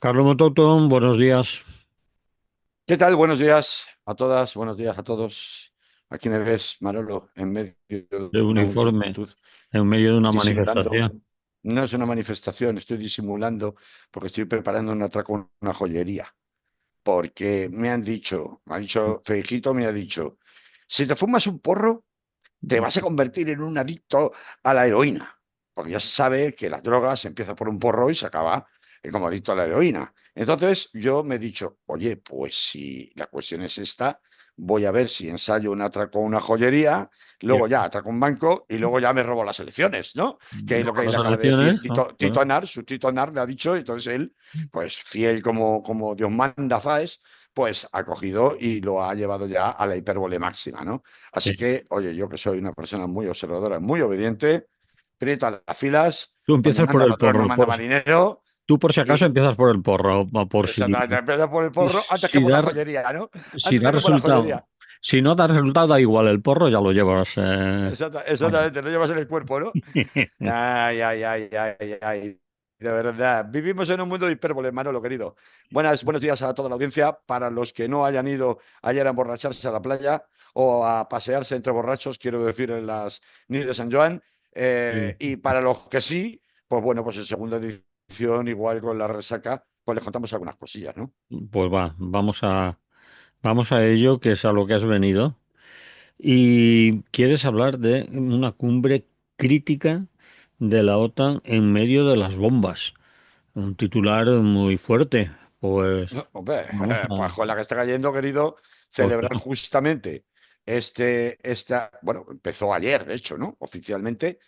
Carlos Mototo, buenos días. ¿Qué tal? Buenos días a todas, buenos días a todos. Aquí me ves, Manolo, en medio de De una uniforme multitud, en medio de una disimulando. manifestación. No es una manifestación, estoy disimulando porque estoy preparando un atraco en una joyería. Porque me ha dicho, Feijito me ha dicho, si te fumas un porro, te vas a convertir en un adicto a la heroína, porque ya se sabe que las drogas empiezan por un porro y se acaba como adicto a la heroína. Entonces yo me he dicho, oye, pues si la cuestión es esta, voy a ver si ensayo un atraco a una joyería, Y luego ya atraco un banco y luego ya me robo las elecciones, ¿no? Que es lo que las él acaba de decir elecciones, ¿no? Tito Anar, su Tito Anar le ha dicho, entonces él, pues fiel como Dios manda, Faes, pues ha cogido y lo ha llevado ya a la hipérbole máxima, ¿no? Así Sí. que, oye, yo que soy una persona muy observadora, muy obediente, prieta las filas, Tú donde empiezas por manda el patrón no porro. manda marinero, Tú por si acaso y empiezas por el porro, por si, exactamente, empieza por el porro antes que si por la da, joyería, ¿no? si da Antes que por la resultado. joyería. Si no da resultado, da igual, el porro ya lo llevas. Vamos. Exactamente, lo llevas en el cuerpo, ¿no? Ay, ay, ay, ay, ay. De verdad, vivimos en un mundo de hipérbole, Manolo, querido. Buenos días a toda la audiencia. Para los que no hayan ido ayer a emborracharse a la playa o a pasearse entre borrachos, quiero decir, en las Nits de San Joan. Sí. Y para los que sí, pues bueno, pues en segunda edición, igual con la resaca, pues les contamos algunas cosillas, ¿no? Pues va, vamos a ello, que es a lo que has venido. Y quieres hablar de una cumbre crítica de la OTAN en medio de las bombas. Un titular muy fuerte. Pues No, hombre, vamos pues a... con la que está cayendo, querido, Pues celebrar justamente bueno, empezó ayer, de hecho, ¿no? Oficialmente.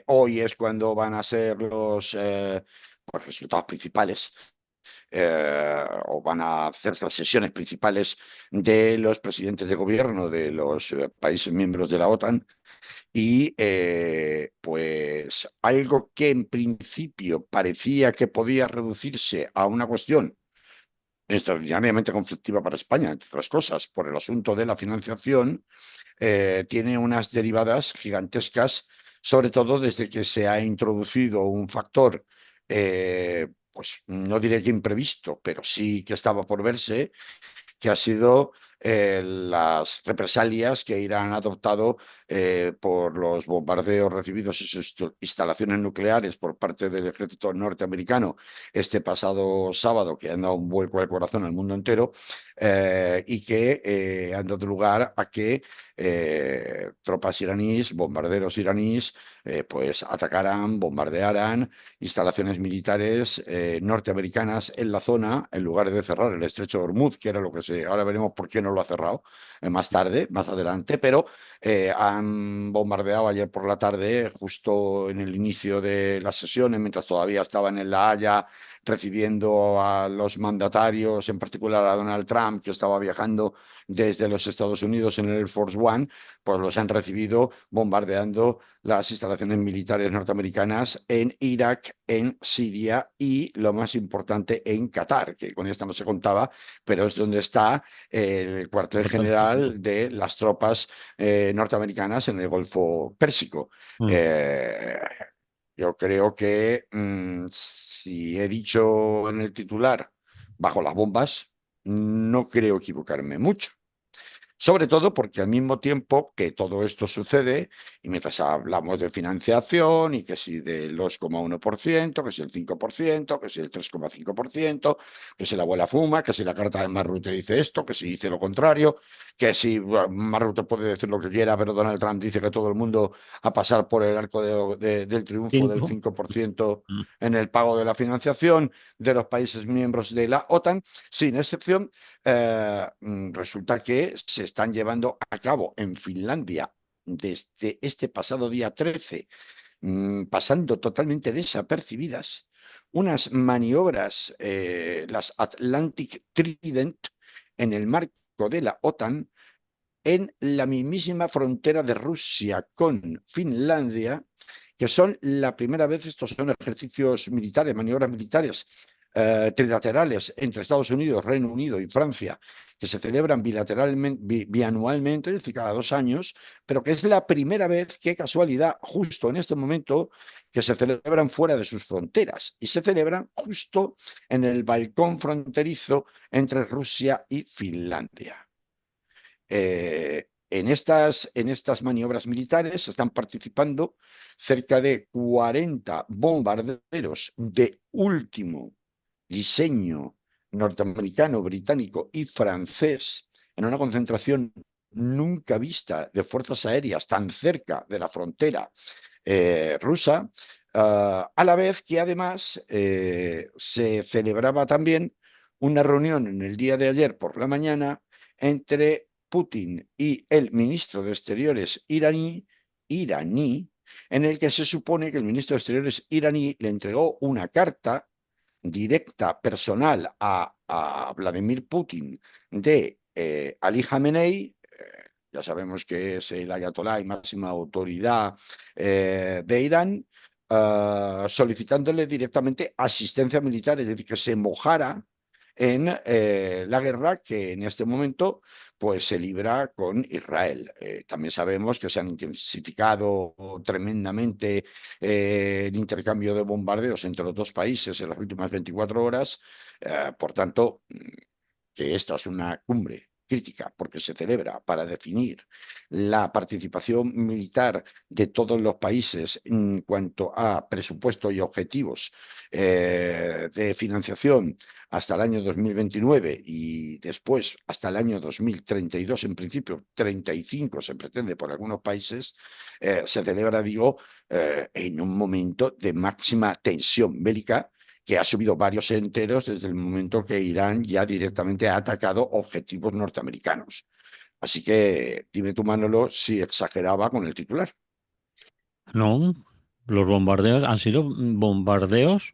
Hoy es cuando van a ser los pues, resultados principales, o van a hacer las sesiones principales de los presidentes de gobierno de los países miembros de la OTAN. Y pues algo que en principio parecía que podía reducirse a una cuestión extraordinariamente conflictiva para España, entre otras cosas, por el asunto de la financiación, tiene unas derivadas gigantescas, sobre todo desde que se ha introducido un factor, pues no diré que imprevisto, pero sí que estaba por verse, que ha sido las represalias que Irán ha adoptado por los bombardeos recibidos en sus instalaciones nucleares por parte del ejército norteamericano este pasado sábado, que han dado un vuelco al corazón al mundo entero, y que han dado lugar a que tropas iraníes, bombarderos iraníes, pues atacaran, bombardearan instalaciones militares norteamericanas en la zona, en lugar de cerrar el estrecho de Hormuz, que era lo que se. Ahora veremos por qué no lo ha cerrado más tarde, más adelante, pero han bombardeado ayer por la tarde, justo en el inicio de las sesiones, mientras todavía estaban en La Haya recibiendo a los mandatarios, en particular a Donald Trump, que estaba viajando desde los Estados Unidos en el Air Force One, pues los han recibido bombardeando las instalaciones militares norteamericanas en Irak, en Siria y, lo más importante, en Qatar, que con esta no se contaba, pero es donde está el cuartel general de las tropas norteamericanas en el Golfo Pérsico. Mm. Eh, yo creo que si he dicho en el titular bajo las bombas, no creo equivocarme mucho. Sobre todo porque al mismo tiempo que todo esto sucede, y mientras hablamos de financiación, y que si del 2,1%, que si el 5%, que si el 3,5%, que si la abuela fuma, que si la carta de Marrute dice esto, que si dice lo contrario, que si bueno, Marrute puede decir lo que quiera, pero Donald Trump dice que todo el mundo a pasar por el arco del triunfo del Cinco. 5% Mm. en el pago de la financiación de los países miembros de la OTAN, sin excepción. Resulta que se están llevando a cabo en Finlandia desde este pasado día 13, pasando totalmente desapercibidas, unas maniobras, las Atlantic Trident, en el marco de la OTAN, en la mismísima frontera de Rusia con Finlandia, que son la primera vez, estos son ejercicios militares, maniobras militares trilaterales entre Estados Unidos, Reino Unido y Francia, que se celebran bilateralmente, bianualmente, es decir, cada 2 años, pero que es la primera vez, qué casualidad, justo en este momento, que se celebran fuera de sus fronteras y se celebran justo en el balcón fronterizo entre Rusia y Finlandia. En estas maniobras militares están participando cerca de 40 bombarderos de último diseño norteamericano, británico y francés en una concentración nunca vista de fuerzas aéreas tan cerca de la frontera rusa, a la vez que además se celebraba también una reunión en el día de ayer por la mañana entre Putin y el ministro de Exteriores iraní, en el que se supone que el ministro de Exteriores iraní le entregó una carta directa, personal a Vladimir Putin de Ali Khamenei. Ya sabemos que es el ayatolá y máxima autoridad de Irán, solicitándole directamente asistencia militar, es decir, que se mojara en la guerra que en este momento pues se libra con Israel. También sabemos que se han intensificado tremendamente el intercambio de bombardeos entre los dos países en las últimas 24 horas. Por tanto, que esta es una cumbre crítica porque se celebra para definir la participación militar de todos los países en cuanto a presupuesto y objetivos de financiación hasta el año 2029 y después hasta el año 2032, en principio 35 se pretende por algunos países, se celebra, digo, en un momento de máxima tensión bélica que ha subido varios enteros desde el momento que Irán ya directamente ha atacado objetivos norteamericanos. Así que dime tú, Manolo, si exageraba con el titular. No, los bombardeos han sido bombarderos,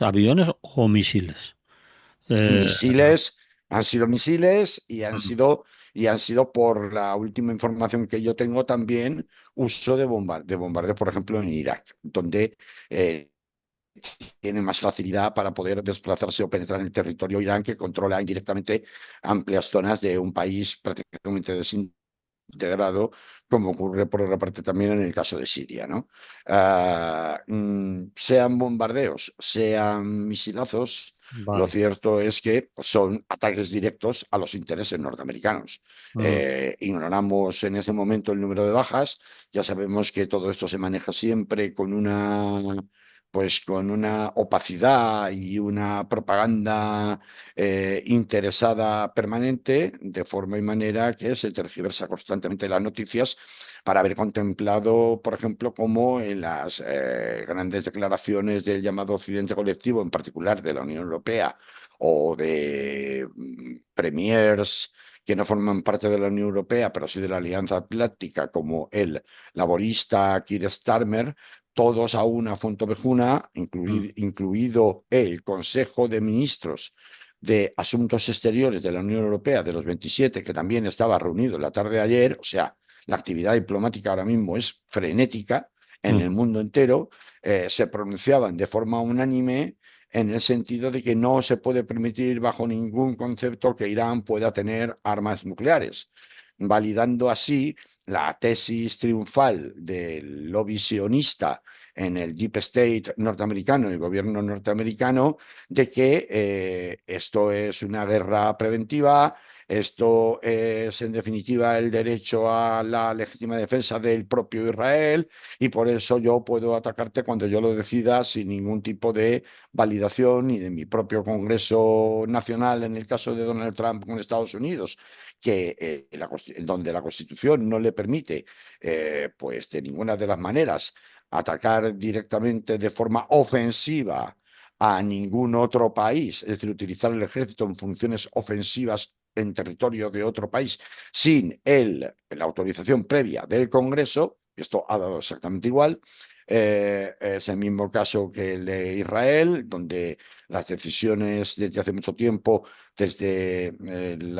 aviones o misiles. Eh, Misiles, han sido misiles mm, y han sido, por la última información que yo tengo, también uso de bombardeos, por ejemplo, en Irak, donde eh, tiene más facilidad para poder desplazarse o penetrar en el territorio Irán, que controla indirectamente amplias zonas de un país prácticamente desintegrado, como ocurre por otra parte también en el caso de Siria, ¿no? Sean bombardeos, sean misilazos, lo vale. cierto es que son ataques directos a los intereses norteamericanos. Mm, Ignoramos en ese momento el número de bajas, ya sabemos que todo esto se maneja siempre con una opacidad y una propaganda interesada permanente, de forma y manera que se tergiversa constantemente las noticias para haber contemplado, por ejemplo, cómo en las grandes declaraciones del llamado Occidente colectivo, en particular de la Unión Europea o de premiers que no forman parte de la Unión Europea, pero sí de la Alianza Atlántica, como el laborista Keir Starmer, todos a una fontovejuna, mm, incluido el Consejo de Ministros de Asuntos Exteriores de la Unión Europea de los 27, que también estaba reunido la tarde de ayer. O sea, la actividad diplomática ahora mismo es frenética en el mm. mundo entero. Se pronunciaban de forma unánime en el sentido de que no se puede permitir bajo ningún concepto que Irán pueda tener armas nucleares, validando así la tesis triunfal del lobby sionista en el Deep State norteamericano, el gobierno norteamericano, de que esto es una guerra preventiva, esto es en definitiva el derecho a la legítima defensa del propio Israel, y por eso yo puedo atacarte cuando yo lo decida sin ningún tipo de validación ni de mi propio Congreso Nacional, en el caso de Donald Trump con Estados Unidos, que donde la Constitución no le permite, pues de ninguna de las maneras, atacar directamente de forma ofensiva a ningún otro país, es decir, utilizar el ejército en funciones ofensivas en territorio de otro país sin la autorización previa del Congreso. Esto ha dado exactamente igual. Es el mismo caso que el de Israel, donde las decisiones desde hace mucho tiempo, desde el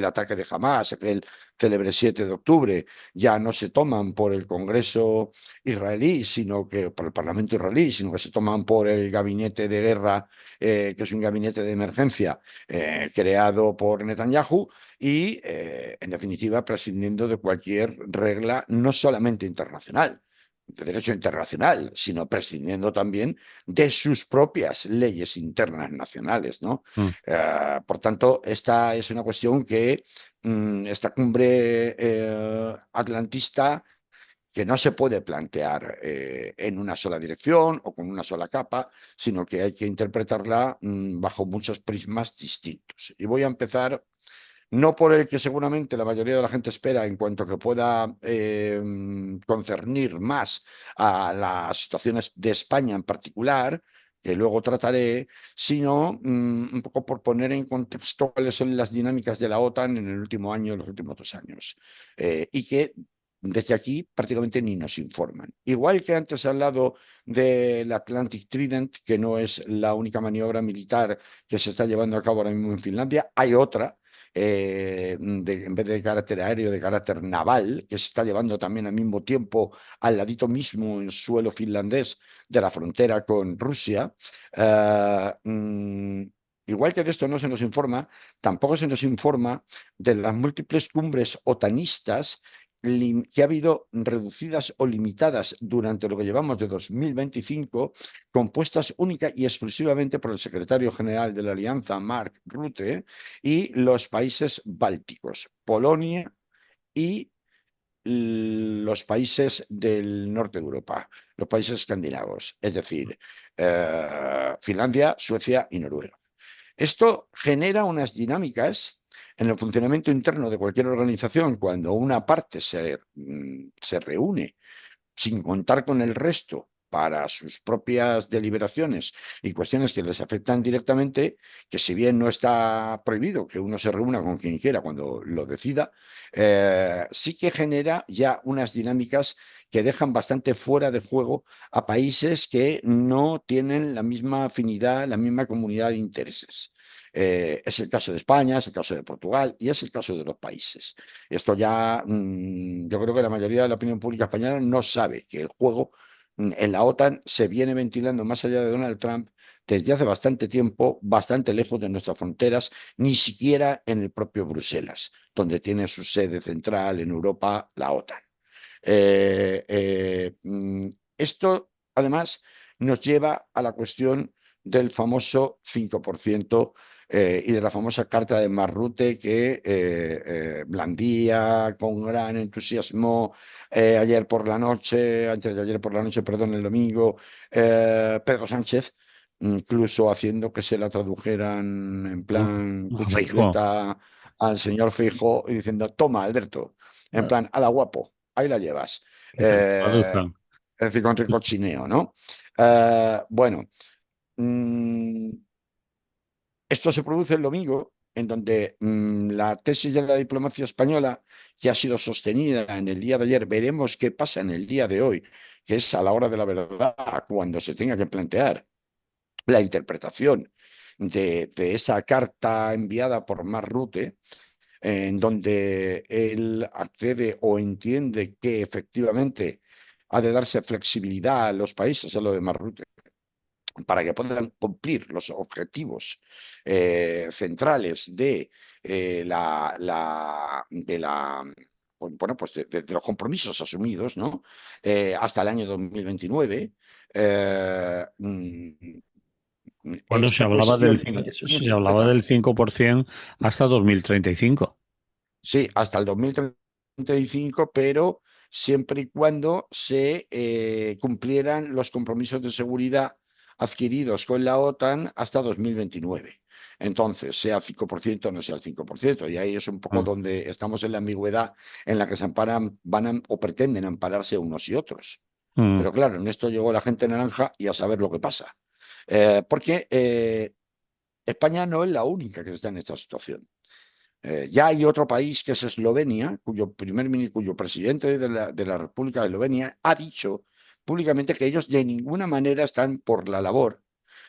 ataque de Hamas, aquel célebre 7 de octubre ya no se toman por el Congreso israelí, sino que por el Parlamento israelí, sino que se toman por el gabinete de guerra, que es un gabinete de emergencia creado por Netanyahu y, en definitiva, prescindiendo de cualquier regla, no solamente internacional, de derecho internacional, sino prescindiendo también de sus propias leyes internas nacionales, ¿no? mm, Por tanto, esta es una cuestión que esta cumbre atlantista que no se puede plantear en una sola dirección o con una sola capa, sino que hay que interpretarla bajo muchos prismas distintos. Y voy a empezar no por el que seguramente la mayoría de la gente espera en cuanto que pueda concernir más a las situaciones de España en particular, que luego trataré, sino un poco por poner en contexto cuáles son las dinámicas de la OTAN en el último año, en los últimos 2 años, y que desde aquí prácticamente ni nos informan. Igual que antes he hablado del Atlantic Trident, que no es la única maniobra militar que se está llevando a cabo ahora mismo en Finlandia, hay otra en vez de carácter aéreo, de carácter naval, que se está llevando también al mismo tiempo al ladito mismo en suelo finlandés de la frontera con Rusia. Eh, mm, Igual que de esto no se nos informa, tampoco se nos informa de las múltiples cumbres otanistas que ha habido reducidas o limitadas durante lo que llevamos de 2025, compuestas única y exclusivamente por el secretario general de la Alianza, Mark Rutte, y los países bálticos, Polonia y los países del norte de Europa, los países escandinavos, es decir, Finlandia, Suecia y Noruega. Esto genera unas dinámicas en el funcionamiento interno de cualquier organización cuando una parte se reúne sin contar con el resto para sus propias deliberaciones y cuestiones que les afectan directamente, que si bien no está prohibido que uno se reúna con quien quiera cuando lo decida, sí que genera ya unas dinámicas que dejan bastante fuera de juego a países que no tienen la misma afinidad, la misma comunidad de intereses. Es el caso de España, es el caso de Portugal y es el caso de los países. Esto ya, yo creo que la mayoría de la opinión pública española no sabe que el juego en la OTAN se viene ventilando más allá de Donald Trump desde hace bastante tiempo, bastante lejos de nuestras fronteras, ni siquiera en el propio Bruselas, donde tiene su sede central en Europa la OTAN. Eh, eh, mm, Esto, además, nos lleva a la cuestión del famoso 5% y de la famosa carta de Marrute que blandía con gran entusiasmo ayer por la noche, antes de ayer por la noche, perdón, el domingo, Pedro Sánchez, incluso haciendo que se la tradujeran en plan Feijóo, cuchufleta al señor Feijóo y diciendo, toma, Alberto, en plan, a la guapo, ahí la llevas. que te lo Eh, traduzcan. es decir, con ricochineo, ¿no? Bueno, mm, esto se produce el domingo, en donde la tesis de la diplomacia española, que ha sido sostenida en el día de ayer, veremos qué pasa en el día de hoy, que es a la hora de la verdad, cuando se tenga que plantear la interpretación de esa carta enviada por Mark Rutte, en donde él accede o entiende que efectivamente ha de darse flexibilidad a los países, a lo de Mark Rutte, para que puedan cumplir los objetivos centrales de la bueno, pues de los compromisos asumidos, ¿no? Hasta el año 2029. Eh, mm, Bueno, esta cuestión del se crecimiento, hablaba del 5% hasta 2035. sí, hasta el 2035, pero siempre y cuando se cumplieran los compromisos de seguridad adquiridos con la OTAN hasta 2029. Entonces, sea el 5% o no sea el 5%, y ahí es un poco Mm, donde estamos en la ambigüedad en la que se amparan, o pretenden ampararse unos y otros. mm. Pero claro, en esto llegó la gente naranja y a saber lo que pasa. Porque España no es la única que está en esta situación. Ya hay otro país que es Eslovenia, cuyo presidente de la República de Eslovenia ha dicho públicamente que ellos de ninguna manera están por la labor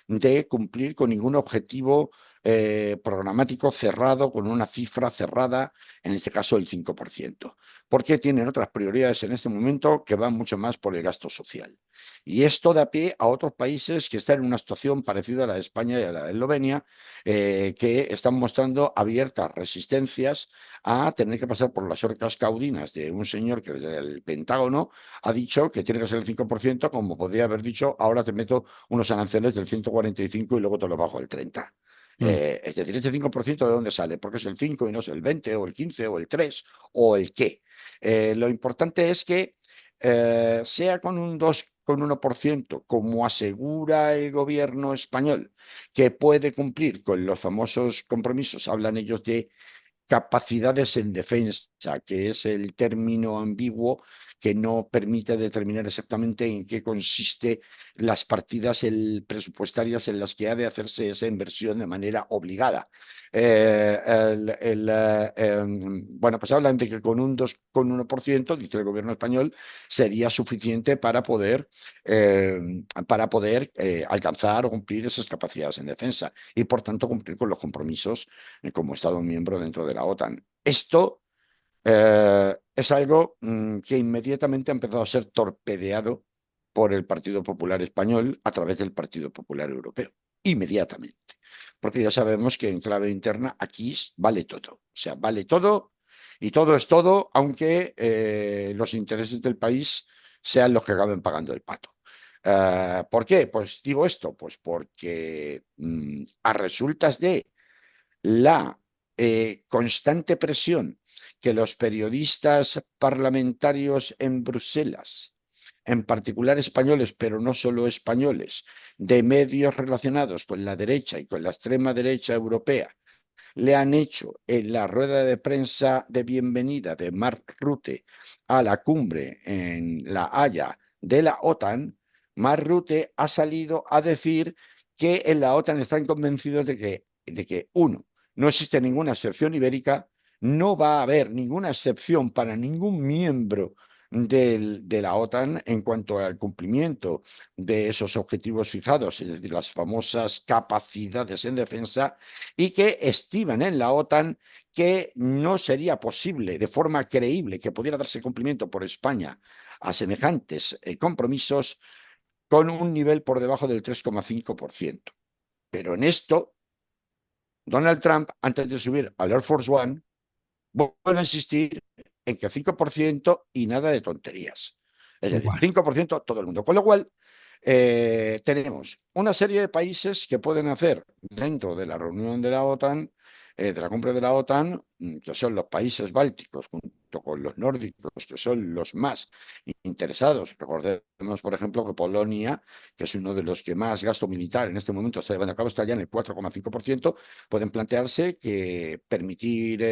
de cumplir con ningún objetivo programático cerrado con una cifra cerrada, en este caso el 5%, porque tienen otras prioridades en este momento que van mucho más por el gasto social. Y esto da pie a otros países que están en una situación parecida a la de España y a la de Eslovenia, que están mostrando abiertas resistencias a tener que pasar por las orcas caudinas de un señor que desde el Pentágono ha dicho que tiene que ser el 5%, como podría haber dicho, ahora te meto unos aranceles del 145 y luego te lo bajo al 30. Mm. Es decir, ese 5% ¿de dónde sale? Porque es el 5 y no es el 20 o el 15 o el 3 o el qué. Lo importante es que sea con un 2,1%, como asegura el gobierno español, que puede cumplir con los famosos compromisos, hablan ellos de capacidades en defensa, que es el término ambiguo que no permite determinar exactamente en qué consiste las partidas presupuestarias en las que ha de hacerse esa inversión de manera obligada. Bueno, pues hablan de que con un 2,1%, dice el gobierno español, sería suficiente eh, para poder alcanzar o cumplir esas capacidades en defensa y, por tanto, cumplir con los compromisos como Estado miembro dentro de la OTAN. Esto es algo que inmediatamente ha empezado a ser torpedeado por el Partido Popular Español a través del Partido Popular Europeo. Inmediatamente. Porque ya sabemos que en clave interna aquí vale todo. O sea, vale todo y todo es todo, aunque los intereses del país sean los que acaben pagando el pato. ¿Por qué? Pues digo esto, pues porque a resultas de la constante presión que los periodistas parlamentarios en Bruselas, en particular españoles, pero no solo españoles, de medios relacionados con la derecha y con la extrema derecha europea, le han hecho en la rueda de prensa de bienvenida de Mark Rutte a la cumbre en La Haya de la OTAN, Mark Rutte ha salido a decir que en la OTAN están convencidos de que uno, no existe ninguna excepción ibérica, no va a haber ninguna excepción para ningún miembro de la OTAN en cuanto al cumplimiento de esos objetivos fijados, es decir, las famosas capacidades en defensa, y que estiman en la OTAN que no sería posible de forma creíble que pudiera darse cumplimiento por España a semejantes compromisos con un nivel por debajo del 3,5%. Pero en esto, Donald Trump, antes de subir al Air Force One, vuelve a insistir en que 5% y nada de tonterías. Es decir, Bueno, 5% todo el mundo. Con lo cual, tenemos una serie de países que pueden hacer dentro de la reunión de la OTAN, de la cumbre de la OTAN, que son los países bálticos, junto con los nórdicos, que son los más interesados. Recordemos, por ejemplo, que Polonia, que es uno de los que más gasto militar en este momento está llevando a cabo, está ya en el 4,5%, pueden plantearse que permitir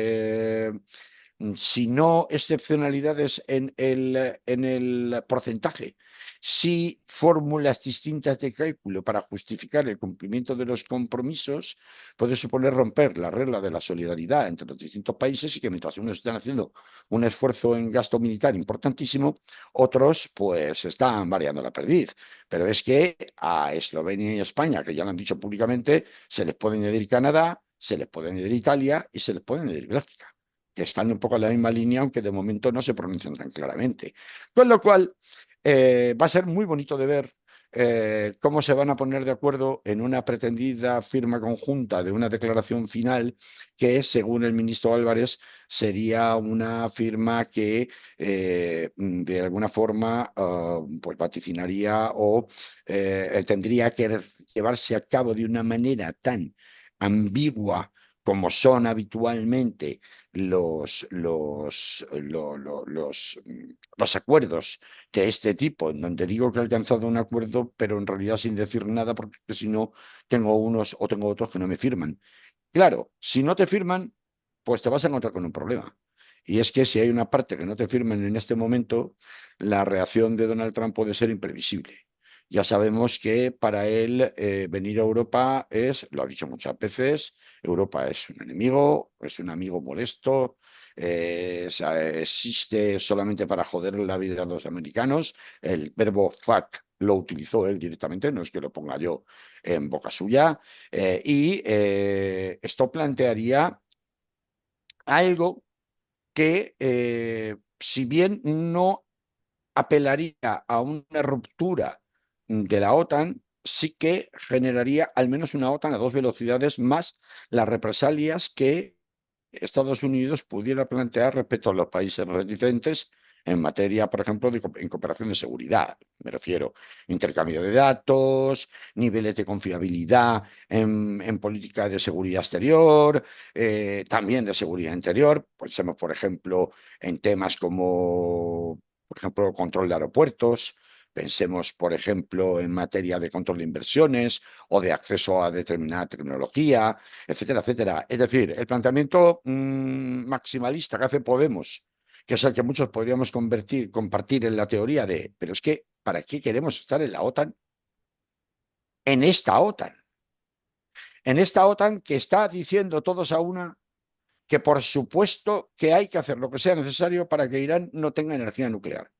si no excepcionalidades en el porcentaje, sí fórmulas distintas de cálculo para justificar el cumplimiento de los compromisos, puede suponer romper la regla de la solidaridad entre los distintos países y que mientras unos están haciendo un esfuerzo en gasto militar importantísimo, otros pues están variando la perdiz. Pero es que a Eslovenia y España, que ya lo han dicho públicamente, se les puede añadir Canadá, se les puede añadir Italia y se les puede añadir Bélgica, que están un poco en la misma línea, aunque de momento no se pronuncian tan claramente. Con lo cual, va a ser muy bonito de ver cómo se van a poner de acuerdo en una pretendida firma conjunta de una declaración final que, según el ministro Álvarez, sería una firma que de alguna forma pues vaticinaría o tendría que llevarse a cabo de una manera tan ambigua como son habitualmente los acuerdos de este tipo, en donde digo que he alcanzado un acuerdo, pero en realidad sin decir nada, porque si no, tengo unos o tengo otros que no me firman. Claro, si no te firman, pues te vas a encontrar con un problema. Y es que si hay una parte que no te firman en este momento, la reacción de Donald Trump puede ser imprevisible. Ya sabemos que para él venir a Europa lo ha dicho muchas veces, Europa es un enemigo, es un amigo molesto, o sea, existe solamente para joder la vida a los americanos. El verbo fuck lo utilizó él directamente, no es que lo ponga yo en boca suya, esto plantearía algo que, si bien no apelaría a una ruptura de la OTAN, sí que generaría al menos una OTAN a dos velocidades más las represalias que Estados Unidos pudiera plantear respecto a los países reticentes en materia, por ejemplo, en cooperación de seguridad. Me refiero intercambio de datos, niveles de confiabilidad en política de seguridad exterior, también de seguridad interior. Pensemos, por ejemplo, en temas como, por ejemplo, control de aeropuertos. Pensemos, por ejemplo, en materia de control de inversiones o de acceso a determinada tecnología, etcétera, etcétera. Es decir, el planteamiento maximalista que hace Podemos, que es el que muchos podríamos compartir en la teoría de, pero es que, ¿para qué queremos estar en la OTAN? En esta OTAN. En esta OTAN que está diciendo todos a una que por supuesto que hay que hacer lo que sea necesario para que Irán no tenga energía nuclear,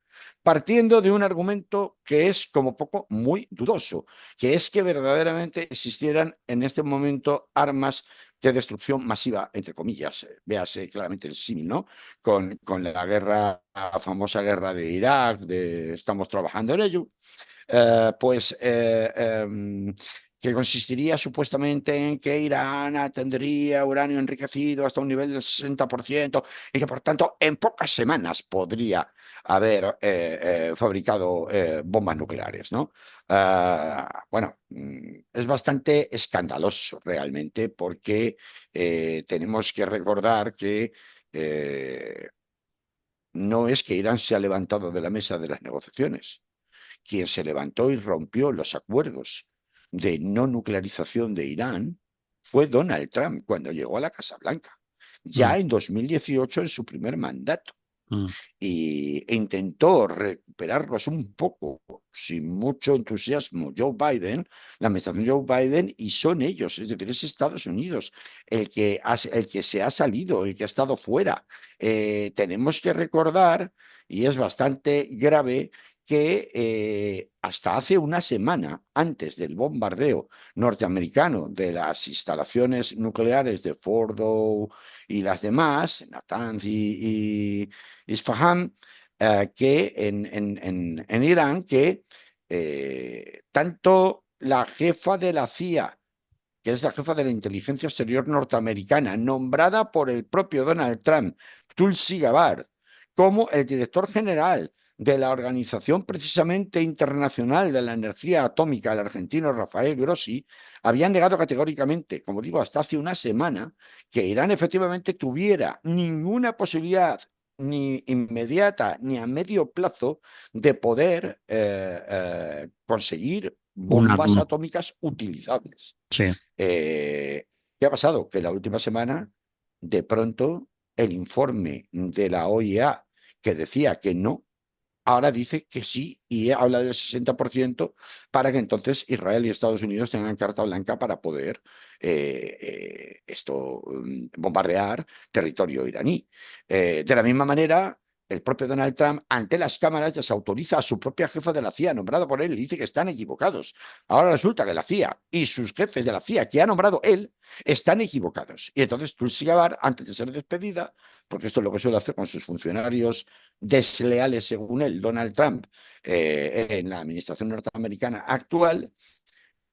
partiendo de un argumento que es como poco muy dudoso, que es que verdaderamente existieran en este momento armas de destrucción masiva, entre comillas, véase claramente el símil, ¿no? Con la guerra, la famosa guerra de Irak, de estamos trabajando en ello, que consistiría supuestamente en que Irán tendría uranio enriquecido hasta un nivel del 60% y que por tanto en pocas semanas podría haber fabricado bombas nucleares, ¿no? Bueno, es bastante escandaloso realmente porque tenemos que recordar que no es que Irán se ha levantado de la mesa de las negociaciones. Quien se levantó y rompió los acuerdos de no nuclearización de Irán fue Donald Trump cuando llegó a la Casa Blanca, Mm, ya en 2018 en su primer mandato, mm. e intentó recuperarlos un poco, sin mucho entusiasmo, Joe Biden, la administración Joe Biden, y son ellos, es decir, es Estados Unidos el que se ha salido, el que ha estado fuera. Tenemos que recordar, y es bastante grave, que hasta hace una semana, antes del bombardeo norteamericano de las instalaciones nucleares de Fordow y las demás, Natanz y Isfahan, que en Irán, que tanto la jefa de la CIA, que es la jefa de la inteligencia exterior norteamericana, nombrada por el propio Donald Trump, Tulsi Gabbard, como el director general de la Organización precisamente Internacional de la Energía Atómica, el argentino Rafael Grossi, habían negado categóricamente, como digo, hasta hace una semana, que Irán efectivamente tuviera ninguna posibilidad ni inmediata ni a medio plazo de poder conseguir Un bombas arma. atómicas utilizables. Sí. Eh, ¿Qué ha pasado? Que la última semana, de pronto, el informe de la OIA que decía que no, ahora dice que sí y habla del 60% para que entonces Israel y Estados Unidos tengan carta blanca para poder bombardear territorio iraní. De la misma manera, el propio Donald Trump, ante las cámaras, desautoriza a su propia jefa de la CIA, nombrada por él, y dice que están equivocados. Ahora resulta que la CIA y sus jefes de la CIA, que ha nombrado él, están equivocados. Y entonces Tulsi Gabbard, antes de ser despedida, porque esto es lo que suele hacer con sus funcionarios desleales, según él, Donald Trump, en la administración norteamericana actual,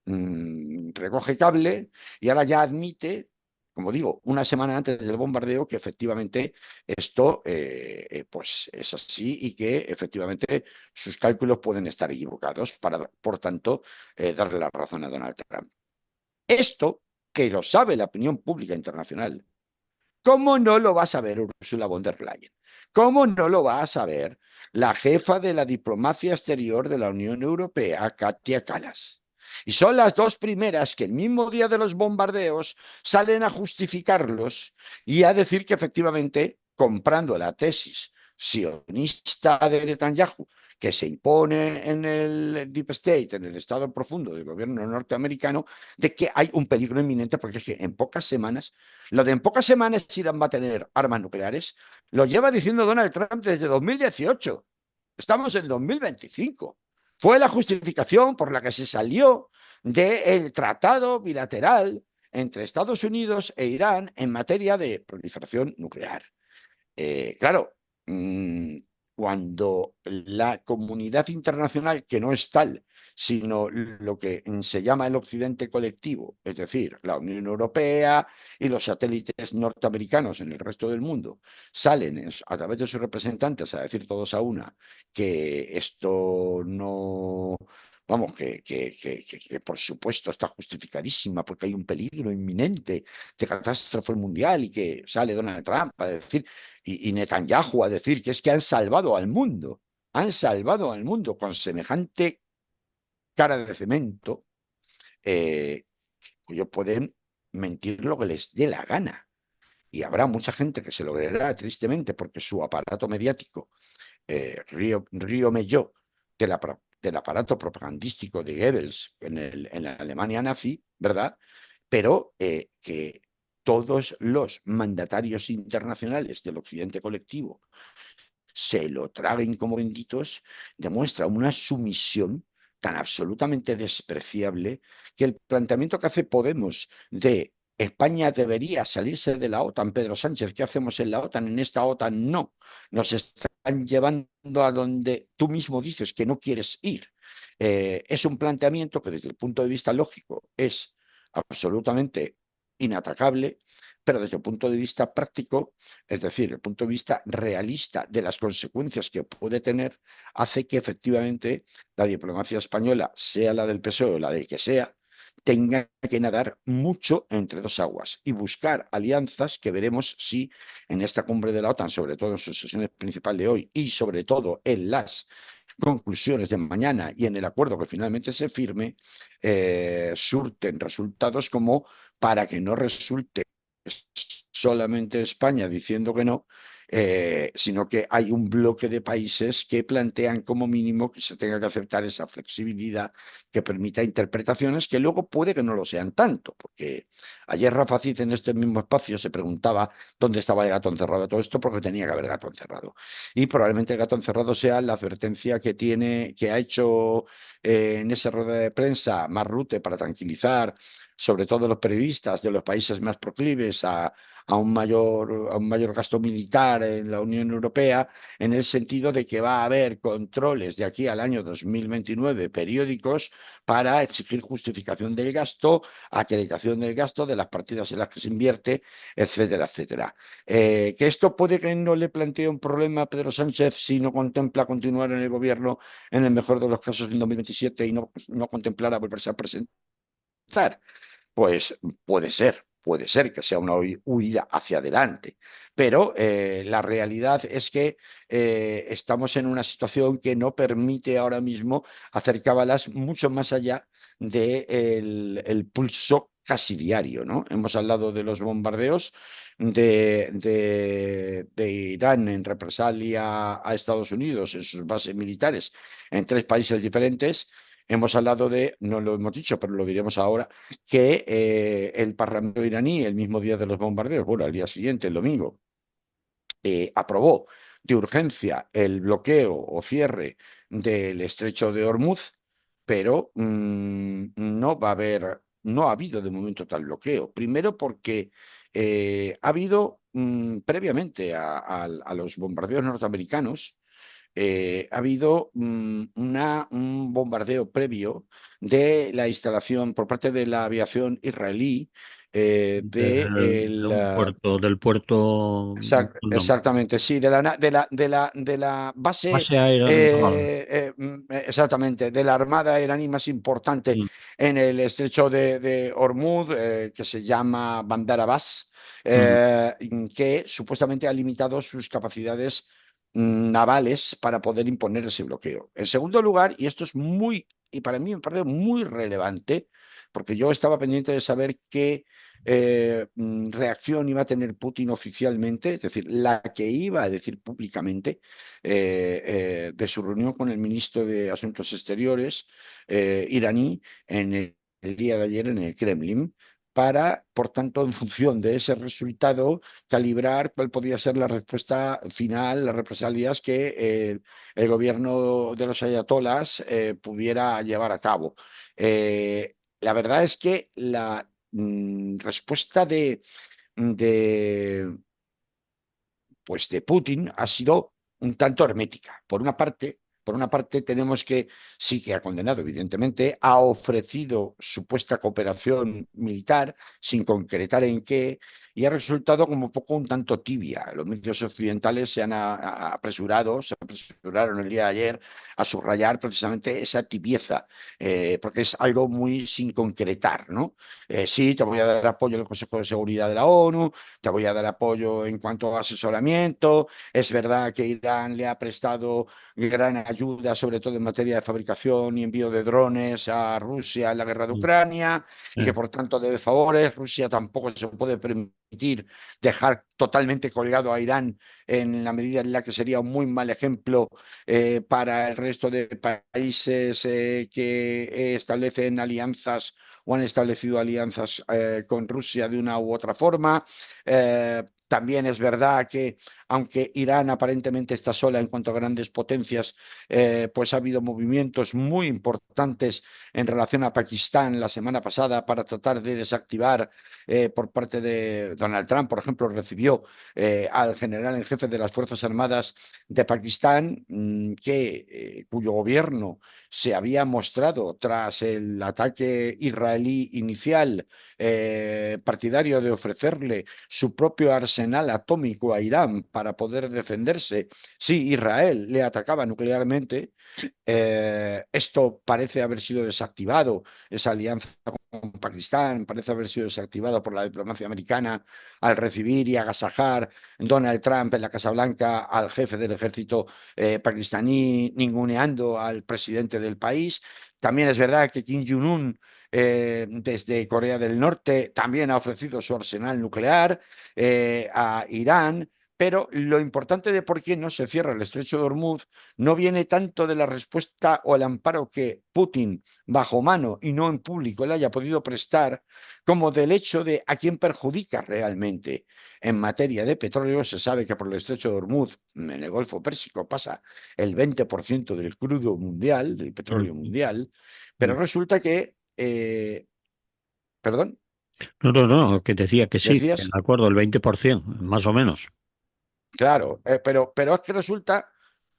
recoge cable y ahora ya admite, como digo, una semana antes del bombardeo, que efectivamente esto pues es así y que efectivamente sus cálculos pueden estar equivocados para, por tanto, darle la razón a Donald Trump. Esto, que lo sabe la opinión pública internacional, ¿cómo no lo va a saber Ursula von der Leyen? ¿Cómo no lo va a saber la jefa de la diplomacia exterior de la Unión Europea, Katia Kallas? Y son las dos primeras que el mismo día de los bombardeos salen a justificarlos y a decir que efectivamente, comprando la tesis sionista de Netanyahu, que se impone en el Deep State, en el estado profundo del gobierno norteamericano, de que hay un peligro inminente, porque es que en pocas semanas, lo de en pocas semanas Irán va a tener armas nucleares, lo lleva diciendo Donald Trump desde 2018. Estamos en 2025. Fue la justificación por la que se salió del tratado bilateral entre Estados Unidos e Irán en materia de proliferación nuclear. Claro, mm, cuando la comunidad internacional, que no es tal, sino lo que se llama el Occidente colectivo, es decir, la Unión Europea y los satélites norteamericanos en el resto del mundo, salen a través de sus representantes a decir todos a una que esto no... Vamos, que por supuesto está justificadísima porque hay un peligro inminente de catástrofe mundial y que sale Donald Trump a decir y Netanyahu a decir que es que han salvado al mundo con semejante cara de cemento, eh, ellos pueden mentir lo que les dé la gana. Y habrá mucha gente que se lo creerá tristemente porque su aparato mediático, Río Melló, del aparato propagandístico de Goebbels en la Alemania nazi, ¿verdad? Pero que todos los mandatarios internacionales del occidente colectivo se lo traguen como benditos, demuestra una sumisión tan absolutamente despreciable que el planteamiento que hace Podemos de España debería salirse de la OTAN, Pedro Sánchez, ¿qué hacemos en la OTAN? En esta OTAN no, nos están llevando a donde tú mismo dices que no quieres ir. Es un planteamiento que desde el punto de vista lógico es absolutamente inatacable, pero desde el punto de vista práctico, es decir, el punto de vista realista de las consecuencias que puede tener, hace que efectivamente la diplomacia española, sea la del PSOE o la del que sea, tenga que nadar mucho entre dos aguas y buscar alianzas que veremos si en esta cumbre de la OTAN, sobre todo en su sesión principal de hoy y sobre todo en las conclusiones de mañana y en el acuerdo que finalmente se firme, surten resultados como para que no resulte solamente España diciendo que no, sino que hay un bloque de países que plantean como mínimo que se tenga que aceptar esa flexibilidad que permita interpretaciones que luego puede que no lo sean tanto, porque ayer Rafa Cid en este mismo espacio se preguntaba dónde estaba el gato encerrado de todo esto, porque tenía que haber gato encerrado. Y probablemente el gato encerrado sea la advertencia que ha hecho en esa rueda de prensa Marrute para tranquilizar sobre todo los periodistas de los países más proclives a un mayor gasto militar en la Unión Europea, en el sentido de que va a haber controles de aquí al año 2029 periódicos para exigir justificación del gasto, acreditación del gasto, de las partidas en las que se invierte, etcétera, etcétera. Que esto puede que no le plantee un problema a Pedro Sánchez si no contempla continuar en el gobierno en el mejor de los casos en 2027 y no contemplara volverse a presentar. Pues puede ser que sea una huida hacia adelante, pero la realidad es que estamos en una situación que no permite ahora mismo hacer cábalas mucho más allá del pulso casi diario, ¿no? Hemos hablado de los bombardeos de Irán en represalia a Estados Unidos en sus bases militares en tres países diferentes. Hemos hablado de, no lo hemos dicho, pero lo diremos ahora, que el Parlamento iraní, el mismo día de los bombardeos, bueno, al día siguiente, el domingo, aprobó de urgencia el bloqueo o cierre del estrecho de Hormuz, pero no va a haber, no ha habido de momento tal bloqueo. Primero porque ha habido previamente a los bombardeos norteamericanos, ha habido un bombardeo previo de la instalación por parte de la aviación israelí Del puerto no, exactamente, sí, de la base, base aérea naval. exactamente, de la armada iraní más importante Mm, en el estrecho de Hormuz, que se llama Bandar Abbas, mm. que supuestamente ha limitado sus capacidades navales para poder imponer ese bloqueo. En segundo lugar, y esto es muy, y para mí me parece muy relevante, porque yo estaba pendiente de saber qué reacción iba a tener Putin oficialmente, es decir, la que iba a decir públicamente de su reunión con el ministro de Asuntos Exteriores iraní en el día de ayer en el Kremlin, para, por tanto, en función de ese resultado, calibrar cuál podía ser la respuesta final, las represalias que el gobierno de los ayatolás pudiera llevar a cabo. La verdad es que la respuesta de, de Putin ha sido un tanto hermética. Por una parte tenemos que, sí que ha condenado, evidentemente, ha ofrecido supuesta cooperación militar sin concretar en qué, y ha resultado como poco un tanto tibia. Los medios occidentales se han apresurado, se apresuraron el día de ayer a subrayar precisamente esa tibieza, porque es algo muy sin concretar, ¿no? Sí, te voy a dar apoyo en el Consejo de Seguridad de la ONU, te voy a dar apoyo en cuanto a asesoramiento. Es verdad que Irán le ha prestado gran ayuda, sobre todo en materia de fabricación y envío de drones a Rusia en la guerra de Mm. Ucrania, y que Eh, por tanto debe favores. Rusia tampoco se puede permitir dejar totalmente colgado a Irán en la medida en la que sería un muy mal ejemplo para el resto de países que establecen alianzas o han establecido alianzas con Rusia de una u otra forma. También es verdad que, aunque Irán aparentemente está sola en cuanto a grandes potencias, pues ha habido movimientos muy importantes en relación a Pakistán la semana pasada para tratar de desactivar por parte de Donald Trump. Por ejemplo, recibió al general en jefe de las Fuerzas Armadas de Pakistán, cuyo gobierno se había mostrado tras el ataque israelí inicial partidario de ofrecerle su propio arsenal atómico a Irán para poder defenderse si Israel le atacaba nuclearmente. Esto parece haber sido desactivado, esa alianza con Pakistán parece haber sido desactivada por la diplomacia americana al recibir y agasajar Donald Trump en la Casa Blanca al jefe del ejército pakistaní, ninguneando al presidente del país. También es verdad que Kim Jong-un desde Corea del Norte también ha ofrecido su arsenal nuclear a Irán. Pero lo importante de por qué no se cierra el estrecho de Hormuz no viene tanto de la respuesta o el amparo que Putin, bajo mano y no en público, le haya podido prestar, como del hecho de a quién perjudica realmente. En materia de petróleo, se sabe que por el estrecho de Hormuz, en el Golfo Pérsico, pasa el 20% del crudo mundial, del petróleo mm, mundial, pero mm. resulta que, perdón, No, no, no, que decía que sí, que de decías. acuerdo, el 20%, más o menos. Claro, pero es que resulta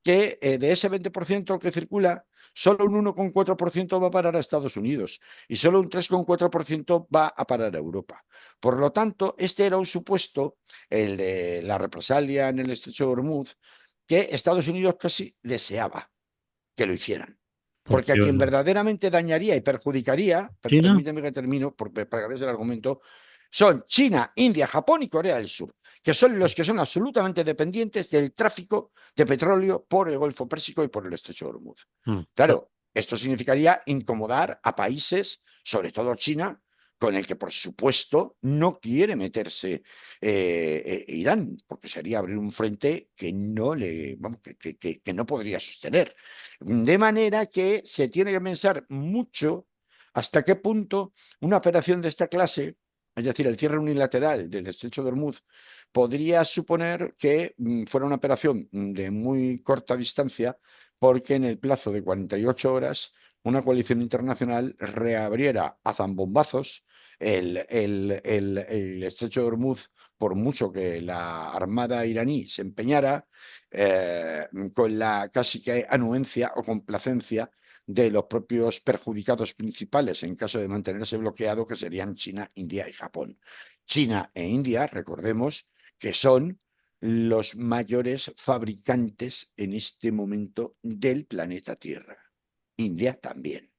que de ese 20% que circula, solo un 1,4% va a parar a Estados Unidos y solo un 3,4% va a parar a Europa. Por lo tanto, este era un supuesto, el de la represalia en el estrecho de Hormuz, que Estados Unidos casi deseaba que lo hicieran. Porque a Porque quien verdaderamente dañaría y perjudicaría, China, permíteme que termino para que veas el argumento, son China, India, Japón y Corea del Sur, que son los que son absolutamente dependientes del tráfico de petróleo por el Golfo Pérsico y por el Estrecho de Hormuz. claro, Claro, esto significaría incomodar a países, sobre todo China, con el que, por supuesto, no quiere meterse Irán, porque sería abrir un frente que no le, vamos, que no podría sostener. De manera que se tiene que pensar mucho hasta qué punto una operación de esta clase, es decir, el cierre unilateral del estrecho de Hormuz, podría suponer que fuera una operación de muy corta distancia, porque en el plazo de 48 horas una coalición internacional reabriera a zambombazos el estrecho de Hormuz, por mucho que la armada iraní se empeñara, con la casi que anuencia o complacencia de los propios perjudicados principales en caso de mantenerse bloqueado, que serían China, India y Japón. China e India, recordemos, que son los mayores fabricantes en este momento del planeta Tierra. India también.